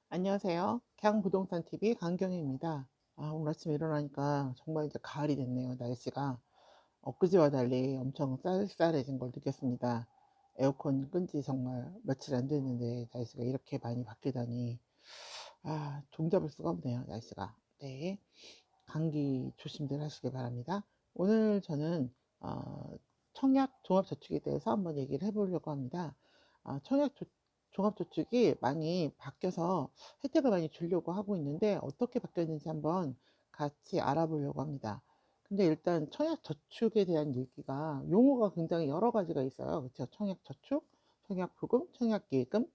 안녕하세요. 강부동산 TV 강경희입니다. 오늘 아침에 일어나니까 정말 이제 가을이 됐네요. 날씨가 엊그제와 달리 엄청 쌀쌀해진 걸 느꼈습니다. 에어컨 끈지 정말 며칠 안 됐는데 날씨가 이렇게 많이 바뀌다니 종잡을 수가 없네요. 날씨가. 네, 감기 조심들 하시기 바랍니다. 오늘 저는 어, 청약 종합저축에 대해서 한번 얘기를 해보려고 합니다. 청약 종합저축이 많이 바뀌어서 혜택을 많이 주려고 하고 있는데 어떻게 바뀌었는지 한번 같이 알아보려고 합니다. 근데 일단 청약저축에 대한 얘기가 용어가 굉장히 여러 가지가 있어요. 그렇죠? 청약저축, 청약부금, 청약예금,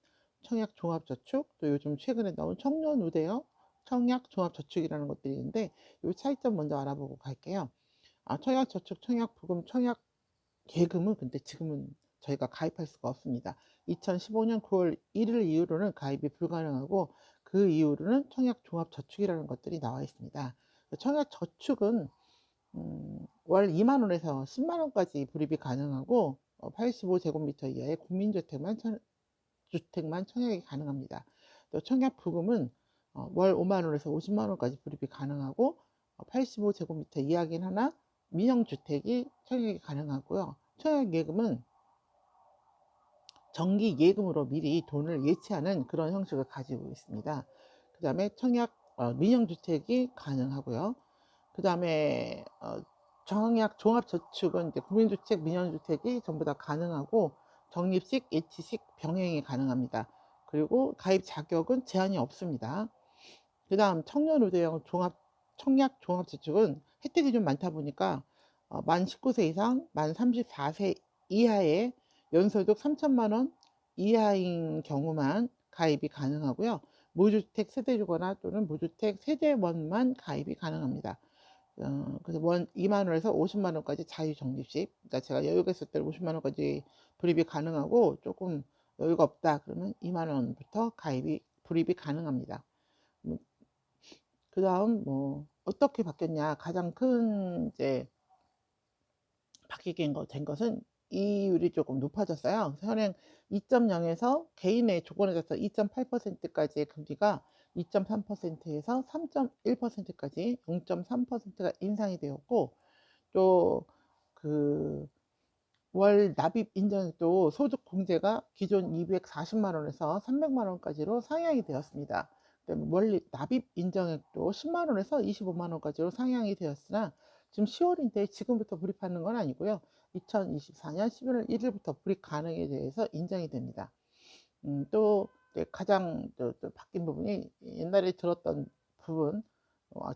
청약종합저축, 또 요즘 최근에 나온 청년우대형 청약종합저축이라는 것들이 있는데 이 차이점 먼저 알아보고 갈게요. 청약저축, 청약부금, 청약예금은 근데 지금은 저희가 가입할 수가 없습니다. 2015년 9월 1일 이후로는 가입이 불가능하고 그 이후로는 청약종합저축이라는 것들이 나와 있습니다. 청약저축은 월 2만 원에서 10만 원까지 불입이 가능하고 85제곱미터 이하의 주택만 청약이 가능합니다. 또 청약부금은 월 5만 원에서 50만 원까지 불입이 가능하고 85제곱미터 이하긴 하나 민영주택이 청약이 가능하고요. 청약예금은 정기 예금으로 미리 돈을 예치하는 그런 형식을 가지고 있습니다. 그 다음에 민영주택이 가능하고요. 그 다음에 청약 종합저축은 이제 국민주택, 민영주택이 전부 다 가능하고 적립식, 예치식 병행이 가능합니다. 그리고 가입 자격은 제한이 없습니다. 그 다음 청년우대형 청약 종합저축은 혜택이 좀 많다 보니까 만 19세 이상, 만 34세 이하의 연소득 3천만 원 이하인 경우만 가입이 가능하고요. 무주택 세대주거나 또는 무주택 세대원만 가입이 가능합니다. 그래서 원 2만 원에서 50만 원까지 자유적립식. 그러니까 제가 여유가 있을 때 50만 원까지 불입이 가능하고 조금 여유가 없다 그러면 2만 원부터 불입이 가능합니다. 그 다음 뭐 어떻게 바뀌었냐, 가장 큰 이제 바뀌게 된 것은 이율이 조금 높아졌어요. 현행 2.0에서 개인의 조건에 따라서 2.8%까지의 금리가 2.3%에서 3.1%까지 0.3%가 인상이 되었고, 또 그 월 납입 인정액도 소득 공제가 기존 240만 원에서 300만 원까지로 상향이 되었습니다. 월 납입 인정액도 10만 원에서 25만 원까지로 상향이 되었으나 지금 10월인데 지금부터 불입하는 건 아니고요. 2024년 11월 1일부터 불입 가능에 대해서 인정이 됩니다. 또 가장 또 바뀐 부분이 옛날에 들었던 부분,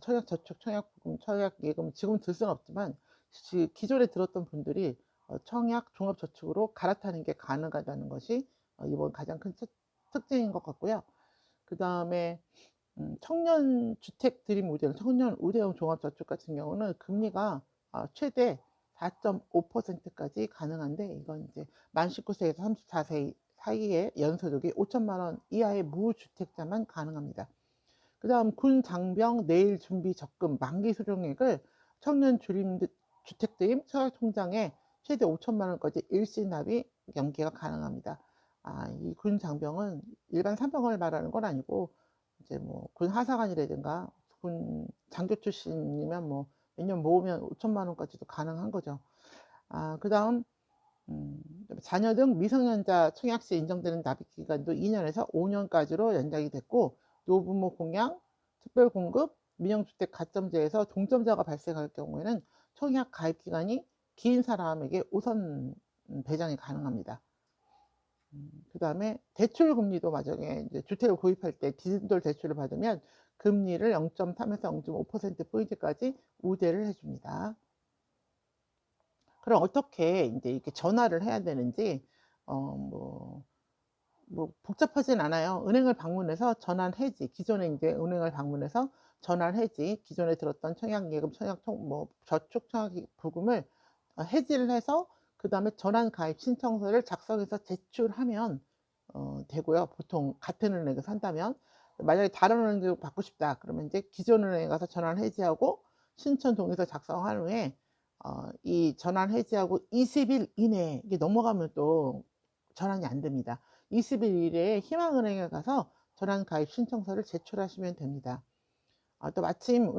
청약저축, 청약부금, 청약예금 지금 들 수는 없지만 기존에 들었던 분들이 청약 종합저축으로 갈아타는 게 가능하다는 것이 이번 가장 큰 특징인 것 같고요. 그 다음에 청년 주택 드림 우대형, 청년 우대형 종합저축 같은 경우는 금리가 최대 4.5%까지 가능한데, 이건 이제 만 19세에서 34세 사이에 연소득이 5천만 원 이하의 무주택자만 가능합니다. 그 다음 군 장병 내일 준비 적금 만기 수령액을 청년 주택드림 청약통장에 최대 5천만 원까지 일시 납입 연기가 가능합니다. 이 군 장병은 일반 상병을 말하는 건 아니고 이제 뭐 군 하사관이라든가 군 장교 출신이면 뭐 몇 년 모으면 5천만 원까지도 가능한 거죠. 그 다음 자녀 등 미성년자 청약 시 인정되는 납입 기간도 2년에서 5년까지로 연장이 됐고, 노부모 공양, 특별 공급, 민영주택 가점제에서 동점자가 발생할 경우에는 청약 가입 기간이 긴 사람에게 우선 배정이 가능합니다. 그 다음에 대출 금리도 마저에 이제 주택을 구입할 때 디진돌 대출을 받으면 금리를 0.3에서 0.5%포인트까지 우대를 해줍니다. 그럼 어떻게 이제 이렇게 전화를 해야 되는지, 뭐 복잡하진 않아요. 은행을 방문해서 전환 해지, 기존에 이제 은행을 방문해서 전환 해지, 기존에 들었던 청약예금, 저축 청약 부금을 해지를 해서 그 다음에 전환 가입 신청서를 작성해서 제출하면 되고요. 보통 같은 은행에서 산다면. 만약에 다른 은행으로 받고 싶다 그러면 이제 기존 은행에 가서 전환 해지하고 신청 동의서 작성한 후에 이 전환 해지하고 20일 이내에 이게 넘어가면 또 전환이 안 됩니다. 20일 이내에 희망은행에 가서 전환 가입 신청서를 제출하시면 됩니다. 또 마침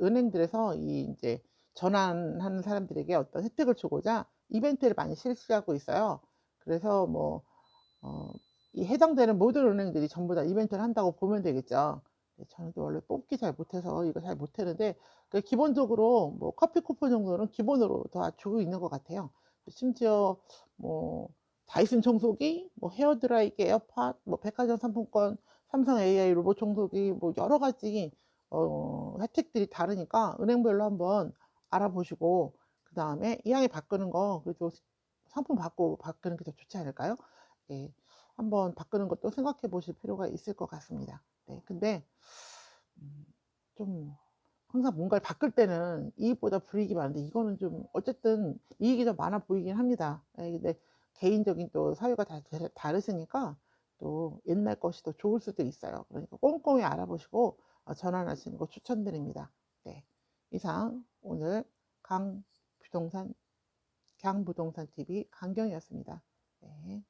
은행들에서 이제 전환하는 사람들에게 어떤 혜택을 주고자 이벤트를 많이 실시하고 있어요. 그래서 뭐 이 해당되는 모든 은행들이 전부 다 이벤트를 한다고 보면 되겠죠. 네, 저는 또 원래 뽑기 잘 못해서 이거 잘 못하는데 기본적으로 뭐 커피 쿠폰 정도는 기본으로 다 주고 있는 것 같아요. 심지어 뭐 다이슨 청소기, 뭐 헤어드라이기, 에어팟, 뭐 백화점 상품권, 삼성 AI 로봇 청소기, 뭐 여러 가지 혜택들이 다르니까 은행별로 한번 알아보시고 그다음에 이왕에 바꾸는 거 그래도 상품 바꾸는 게 더 좋지 않을까요? 네. 한번 바꾸는 것도 생각해 보실 필요가 있을 것 같습니다. 네. 근데 음 좀 항상 뭔가를 바꿀 때는 이익보다 불이익이 많은데 이거는 좀 어쨌든 이익이 더 많아 보이긴 합니다. 예, 근데 개인적인 또 사유가 다 다르시니까 또 옛날 것이 더 좋을 수도 있어요. 그러니까 꼼꼼히 알아보시고 전환하시는 거 추천드립니다. 네. 이상 오늘 강부동산 TV 강경이었습니다. 네.